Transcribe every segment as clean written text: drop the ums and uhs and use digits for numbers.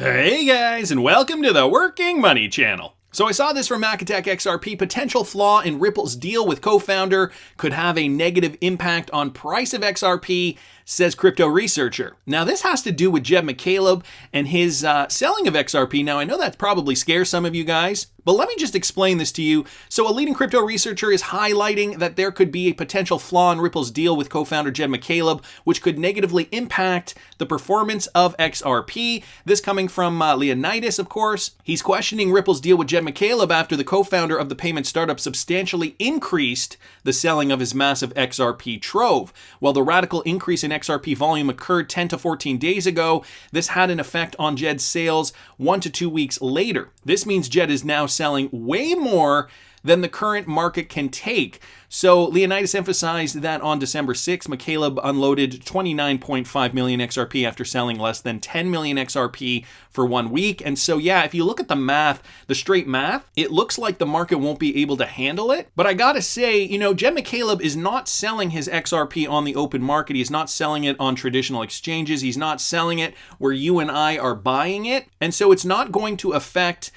Hey guys, and welcome to the Working Money channel. So I saw this from MACKATTACKXRP. Potential flaw in Ripple's deal with co-founder could have a negative impact on price of XRP, says crypto researcher. Now this has to do with Jed McCaleb and his selling of XRP. Now I know that probably scares some of you guys, but let me just explain this to you. So a leading crypto researcher is highlighting that there could be a potential flaw in Ripple's deal with co-founder Jed McCaleb, which could negatively impact the performance of XRP. This coming from Leonidas, of course. He's questioning Ripple's deal with Jed McCaleb after the co-founder of the payment startup substantially increased the selling of his massive XRP trove. While the radical increase in XRP volume occurred 10 to 14 days ago, this had an effect on Jed's sales 1 to 2 weeks later. This means Jed is now selling way more than the current market can take. So Leonidas emphasized that on December 6th, McCaleb unloaded 29.5 million XRP after selling less than 10 million XRP for 1 week. And so yeah, if you look at the math, the straight math, it looks like the market won't be able to handle it. But I gotta say, Jed McCaleb is not selling his XRP on the open market. He's not selling it on traditional exchanges. He's not selling it where you and I are buying it. And so it's not going to affect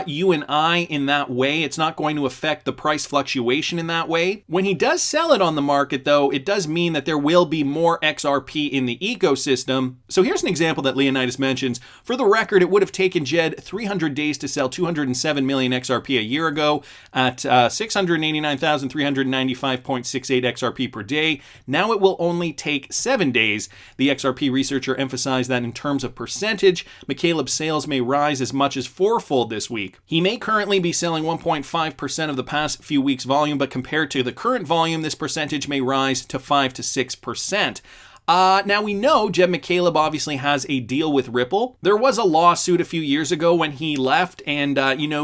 you and I in that way. It's not going to affect the price fluctuation in that way. When he does sell it on the market, though, it does mean that there will be more XRP in the ecosystem. So here's an example that Leonidas mentions. For the record, it would have taken Jed 300 days to sell 207 million XRP a year ago at 689,395.68 XRP per day. Now it will only take 7 days. The XRP researcher emphasized that in terms of percentage, McCaleb's sales may rise as much as fourfold this week. He may currently be selling 1.5% of the past few weeks' volume, but compared to the current volume, this percentage may rise to 5 to 6%. Now we know Jed McCaleb obviously has a deal with Ripple. There was a lawsuit a few years ago when he left and,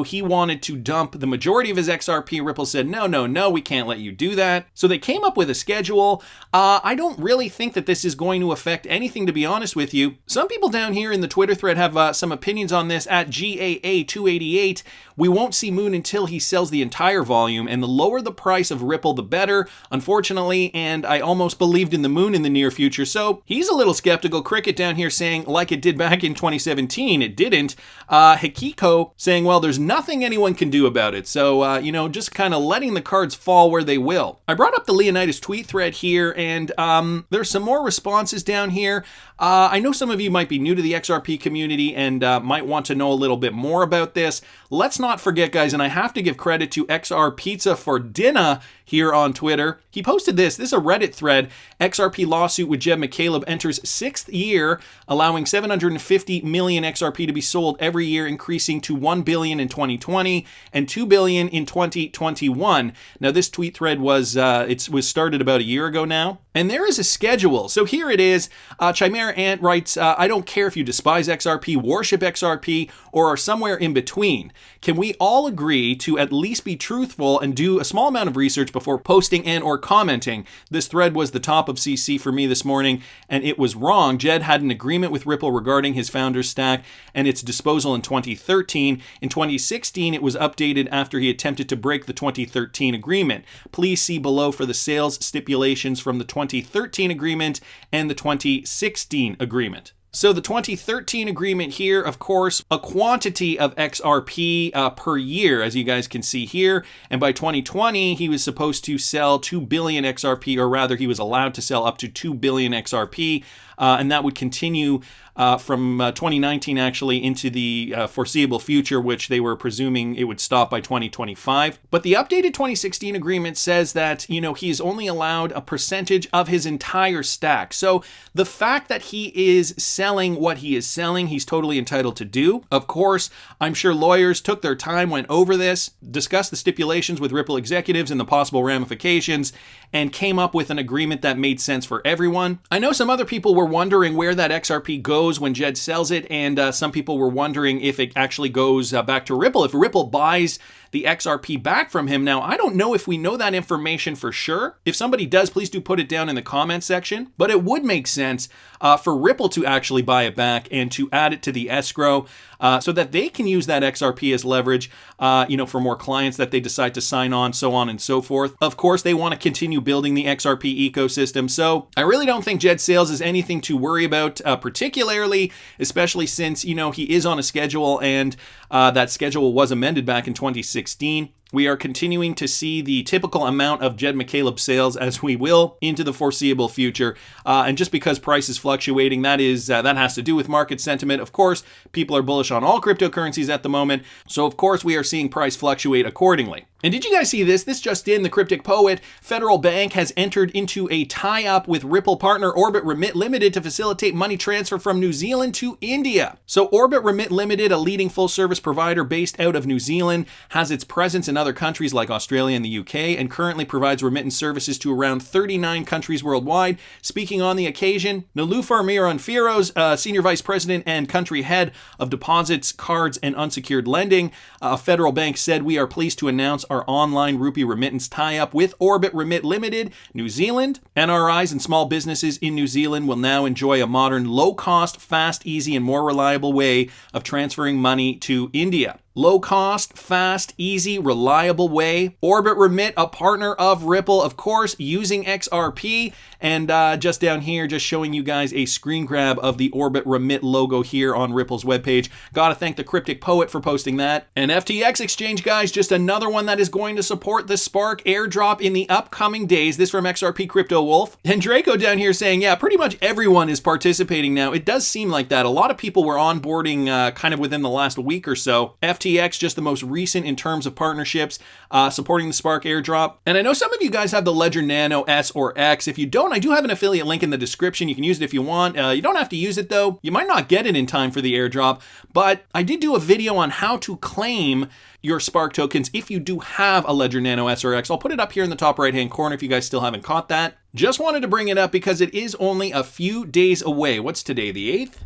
he wanted to dump the majority of his XRP. Ripple said, no, we can't let you do that. So they came up with a schedule. I don't really think that this is going to affect anything, to be honest with you. Some people down here in the Twitter thread have some opinions on this. At GAA288, we won't see Moon until he sells the entire volume, and the lower the price of Ripple, the better, unfortunately, and I almost believed in the Moon in the near future. So he's a little skeptical. Cricket down here saying, like it did back in 2017, it didn't. Hikiko saying, well, there's nothing anyone can do about it. So, just kind of letting the cards fall where they will. I brought up the Leonidas tweet thread here, and there's some more responses down here. I know some of you might be new to the XRP community and might want to know a little bit more about this. Let's not forget, guys, and I have to give credit to XR Pizza for Dinner here on Twitter. He posted this. This is a Reddit thread. XRP lawsuit with Jed McCaleb enters 6th year, allowing 750 million XRP to be sold every year, increasing to 1 billion in 2020 and 2 billion in 2021. Now, this tweet thread was started about a year ago now. And there is a schedule. So here it is. Chimera Ant writes, I don't care if you despise XRP, worship XRP, or are somewhere in between. Can we all agree to at least be truthful and do a small amount of research before posting and or commenting? This thread was the top of CC for me this morning, and it was wrong. Jed had an agreement with Ripple regarding his founder's stack and its disposal in 2013. In 2016, it was updated after he attempted to break the 2013 agreement. Please see below for the sales stipulations from the 2013 agreement and the 2016 agreement. So the 2013 agreement here, of course, a quantity of XRP per year, as you guys can see here. And by 2020, he was supposed to sell 2 billion XRP, or rather he was allowed to sell up to 2 billion XRP. And that would continue from 2019 actually into the foreseeable future, which they were presuming it would stop by 2025. But the updated 2016 agreement says that, he is only allowed a percentage of his entire stack. So the fact that he is selling what he is selling, he's totally entitled to do. Of course, I'm sure lawyers took their time, went over this, discussed the stipulations with Ripple executives and the possible ramifications, and came up with an agreement that made sense for everyone. I know some other people were wondering where that XRP goes when Jed sells it, and some people were wondering if it actually goes back to Ripple, if Ripple buys the XRP back from him. Now, I don't know if we know that information for sure. If somebody does, please do put it down in the comment section. But it would make sense for Ripple to actually buy it back and to add it to the escrow so that they can use that XRP as leverage, for more clients that they decide to sign on, so on and so forth. Of course, they want to continue building the XRP ecosystem. So I really don't think Jed sales is anything to worry about particularly. particularly, especially since, you know, he is on a schedule and that schedule was amended back in 2016. We are continuing to see the typical amount of Jed McCaleb sales, as we will, into the foreseeable future. And just because price is fluctuating, that has to do with market sentiment. Of course, people are bullish on all cryptocurrencies at the moment. So, of course, we are seeing price fluctuate accordingly. And did you guys see this? This just in, the Cryptic Poet, Federal Bank has entered into a tie-up with Ripple partner OrbitRemit Limited to facilitate money transfer from New Zealand to India. So OrbitRemit Limited, a leading full-service provider based out of New Zealand, has its presence in other countries like Australia and the UK, and currently provides remittance services to around 39 countries worldwide. Speaking on the occasion, Nilufar Mironfiros, Senior Vice President and Country Head of Deposits, Cards, and Unsecured Lending, Federal Bank said, "We are pleased to announce our online rupee remittance tie-up with OrbitRemit Limited, New Zealand. NRIs and small businesses in New Zealand will now enjoy a modern, low-cost, fast, easy, and more reliable way of transferring money to India." Low cost, fast, easy, reliable way. OrbitRemit, a partner of Ripple, of course, using XRP. And just down here, just showing you guys a screen grab of the OrbitRemit logo here on Ripple's webpage. Gotta thank the Cryptic Poet for posting that. And FTX Exchange, guys, just another one that is going to support the Spark airdrop in the upcoming days. This from XRPCRYPTOWOLF. And Draco down here saying, yeah, pretty much everyone is participating now. It does seem like that. A lot of people were onboarding kind of within the last week or so. FTX, just the most recent in terms of partnerships, supporting the Spark airdrop. And I know some of you guys have the Ledger Nano S or X. If you don't, I do have an affiliate link in the description. You can use it if you want. You don't have to use it though. You might not get it in time for the airdrop, but I did do a video on how to claim your Spark tokens if you do have a Ledger Nano S or X. I'll put it up here in the top right hand corner if you guys still haven't caught that. Just wanted to bring it up because it is only a few days away. What's today, the 8th?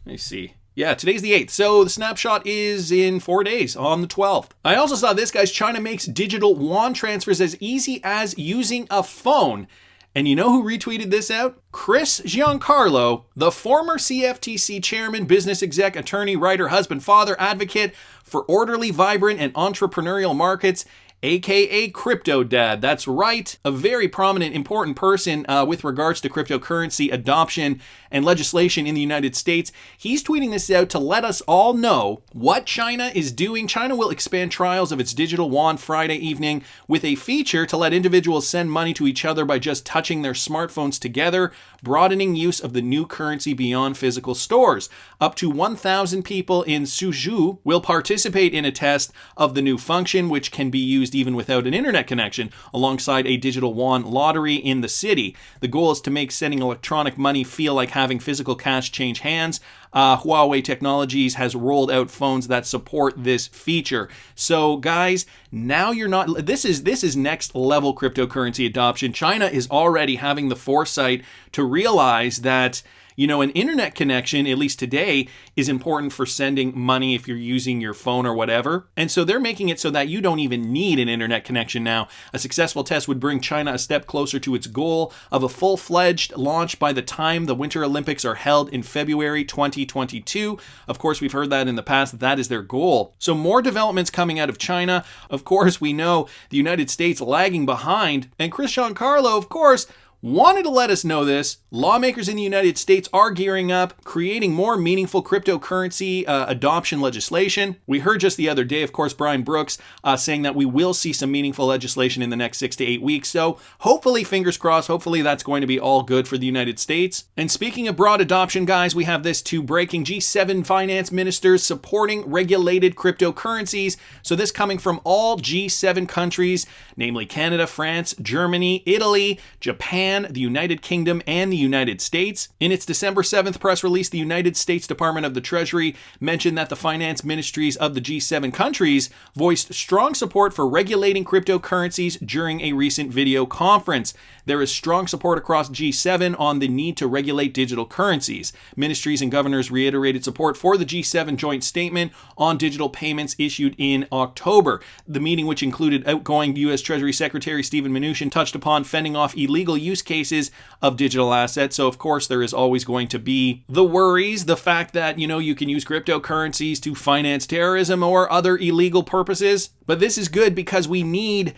Let me see. Yeah, today's the 8th, so the snapshot is in 4 days, on the 12th. I also saw this, guys. China makes digital yuan transfers as easy as using a phone. And you know who retweeted this out? Chris Giancarlo, the former CFTC chairman, business exec, attorney, writer, husband, father, advocate for orderly, vibrant, and entrepreneurial markets, aka Crypto Dad. That's right, a very prominent, important person with regards to cryptocurrency adoption and legislation in the United States. He's tweeting this out to let us all know what China is doing. China will expand trials of its digital yuan Friday evening with a feature to let individuals send money to each other by just touching their smartphones together, broadening use of the new currency beyond physical stores. Up to 1,000 people in Suzhou will participate in a test of the new function, which can be used even without an internet connection, alongside a digital yuan lottery in the city. The goal is to make sending electronic money feel like having physical cash change hands. Huawei Technologies has rolled out phones that support this feature. So guys, now you're not, this is next level cryptocurrency adoption. China is already having the foresight to realize that, you know, an internet connection, at least today, is important for sending money if you're using your phone or whatever. And so they're making it so that you don't even need an internet connection now. A successful test would bring China a step closer to its goal of a full-fledged launch by the time the Winter Olympics are held in February 2022. Of course, we've heard that in the past. That is their goal. So more developments coming out of China. Of course, we know the United States lagging behind. And Chris Giancarlo, of course, wanted to let us know this. Lawmakers in the United States are gearing up, creating more meaningful cryptocurrency adoption legislation. We heard just the other day, of course, Brian Brooks saying that we will see some meaningful legislation in the next 6 to 8 weeks. So hopefully, fingers crossed, hopefully that's going to be all good for the United States. And speaking of broad adoption, guys, we have this too, breaking G7 finance ministers supporting regulated cryptocurrencies. So this coming from all G7 countries, namely Canada, France, Germany, Italy, Japan, the United Kingdom, and the United States. In its December 7th press release, the United States Department of the Treasury mentioned that the finance ministries of the G7 countries voiced strong support for regulating cryptocurrencies during a recent video conference. There is strong support across G7 on the need to regulate digital currencies. Ministries and governors reiterated support for the G7 joint statement on digital payments issued in October. The meeting, which included outgoing U.S. Treasury Secretary Steven Mnuchin, touched upon fending off illegal use use cases of digital assets. So of course there is always going to be the worries, the fact that, you can use cryptocurrencies to finance terrorism or other illegal purposes. But this is good because we need,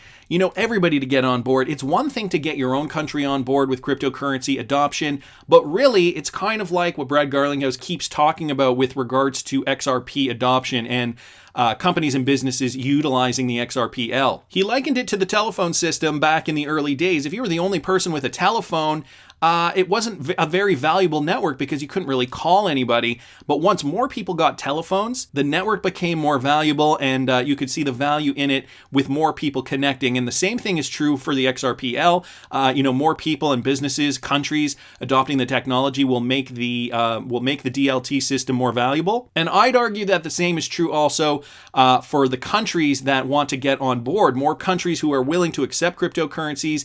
everybody to get on board. It's one thing to get your own country on board with cryptocurrency adoption, but really it's kind of like what Brad Garlinghouse keeps talking about with regards to XRP adoption and companies and businesses utilizing the XRPL. He likened it to the telephone system back in the early days. If you were the only person with a telephone, it wasn't a very valuable network because you couldn't really call anybody. But once more people got telephones, the network became more valuable, and you could see the value in it with more people connecting. And the same thing is true for the XRPL. More people and businesses, countries adopting the technology will make the DLT system more valuable. And I'd argue that the same is true also for the countries that want to get on board. More countries who are willing to accept cryptocurrencies,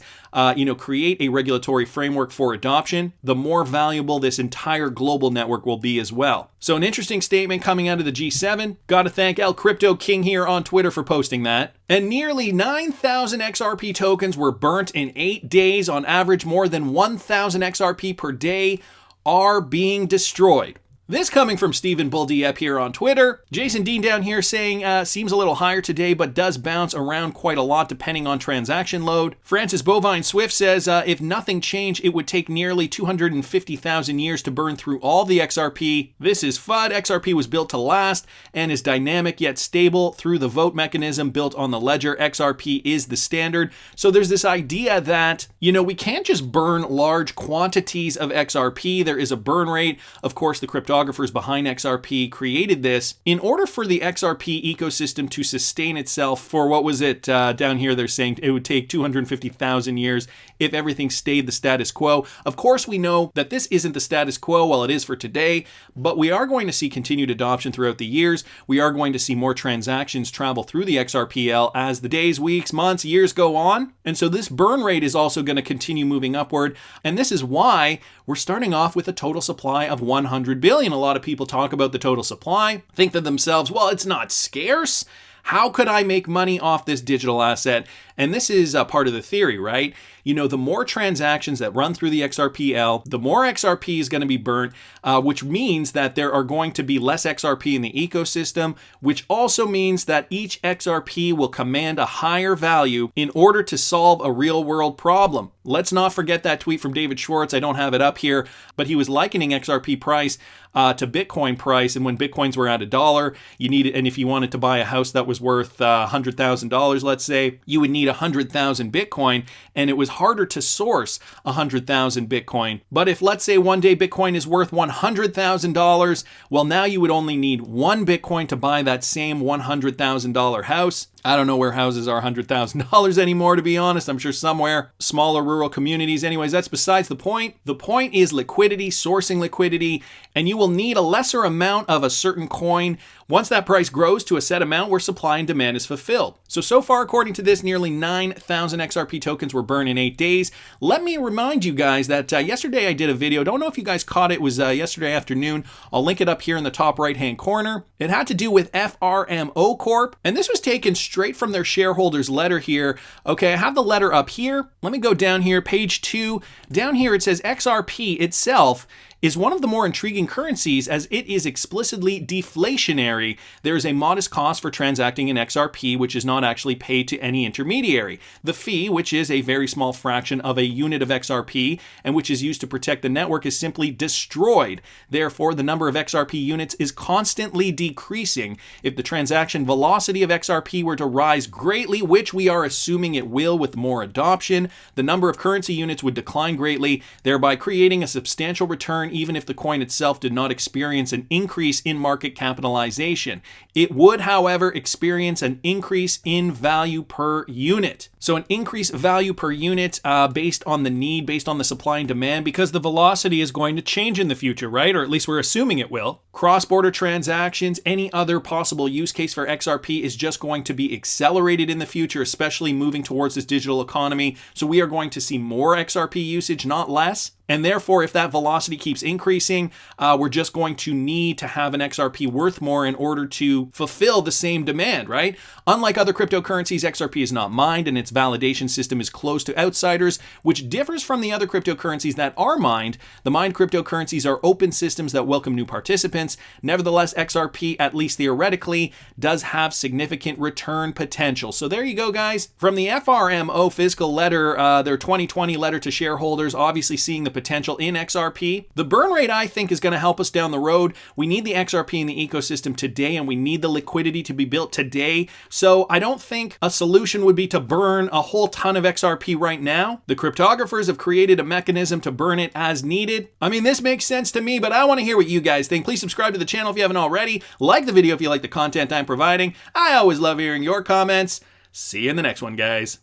create a regulatory framework for adoption, the more valuable this entire global network will be as well. So an interesting statement coming out of the G7. Got to thank El Crypto King here on Twitter for posting that. And nearly 9,000 XRP tokens were burnt in 8 days. On average, more than 1,000 XRP per day are being destroyed. This coming from Stephen Buldiep here on Twitter. Jason Dean down here saying, seems a little higher today, but does bounce around quite a lot depending on transaction load. Francis Bovine Swift says, if nothing changed, it would take nearly 250,000 years to burn through all the XRP. This is FUD. XRP was built to last and is dynamic yet stable through the vote mechanism built on the ledger. XRP is the standard. So there's this idea that, we can't just burn large quantities of XRP. There is a burn rate. Of course, the cryptographers behind XRP created this in order for the XRP ecosystem to sustain itself for, what was it down here? They're saying it would take 250,000 years if everything stayed the status quo. Of course, we know that this isn't the status quo while it is for today, but we are going to see continued adoption throughout the years. We are going to see more transactions travel through the XRPL as the days, weeks, months, years go on. And so this burn rate is also going to continue moving upward. And this is why we're starting off with a total supply of 100 billion. A lot of people talk about the total supply, think to themselves, well, it's not scarce. How could I make money off this digital asset? And this is part of the theory, right? The more transactions that run through the XRPL, the more XRP is going to be burnt, which means that there are going to be less XRP in the ecosystem, which also means that each XRP will command a higher value in order to solve a real world problem. Let's not forget that tweet from David Schwartz. I don't have it up here, but he was likening XRP price to Bitcoin price. And when Bitcoins were at $1, you needed, and if you wanted to buy a house that was worth $100,000, let's say, you would need 100,000 Bitcoin, and it was harder to source 100,000 Bitcoin. But if, let's say, one day Bitcoin is worth $100,000, well, now you would only need one Bitcoin to buy that same $100,000 house. I don't know where houses are $100,000 anymore, to be honest. I'm sure somewhere, smaller rural communities. Anyways, that's besides the point. The point is liquidity, sourcing liquidity, and you will need a lesser amount of a certain coin once that price grows to a set amount where supply and demand is fulfilled. So far, according to this, nearly 9,000 XRP tokens were burned in 8 days. Let me remind you guys that yesterday I did a video. Don't know if you guys caught it. It was yesterday afternoon. I'll link it up here in the top right-hand corner. It had to do with FRMO Corp, and this was taken straight from their shareholders letter here. Okay, I have the letter up here. Let me go down here, page 2. Down here it says XRP itself is one of the more intriguing currencies as it is explicitly deflationary. There is a modest cost for transacting in XRP, which is not actually paid to any intermediary. The fee, which is a very small fraction of a unit of XRP and which is used to protect the network, is simply destroyed. Therefore, the number of XRP units is constantly decreasing. If the transaction velocity of XRP were to rise greatly, which we are assuming it will with more adoption, the number of currency units would decline greatly, thereby creating a substantial return even if the coin itself did not experience an increase in market capitalization. It would, however, experience an increase in value per unit. So an increased value per unit based on the need, based on the supply and demand, because the velocity is going to change in the future, right? Or at least we're assuming it will. Cross-border transactions, any other possible use case for XRP is just going to be accelerated in the future, especially moving towards this digital economy. So we are going to see more XRP usage, not less. And therefore, if that velocity keeps increasing, we're just going to need to have an XRP worth more in order to fulfill the same demand, right? Unlike other cryptocurrencies, XRP is not mined and its validation system is closed to outsiders, which differs from the other cryptocurrencies that are mined. The mined cryptocurrencies are open systems that welcome new participants. Nevertheless, XRP, at least theoretically, does have significant return potential. So there you go, guys. From the FRMO fiscal letter, their 2020 letter to shareholders, obviously seeing the potential in XRP. The burn rate, I think, is going to help us down the road. We need the XRP in the ecosystem today, and we need the liquidity to be built today. So I don't think a solution would be to burn a whole ton of XRP right now. The cryptographers have created a mechanism to burn it as needed. I mean, this makes sense to me, but I want to hear what you guys think. Please subscribe to the channel if you haven't already. Like the video if you like the content I'm providing. I always love hearing your comments. See you in the next one, guys.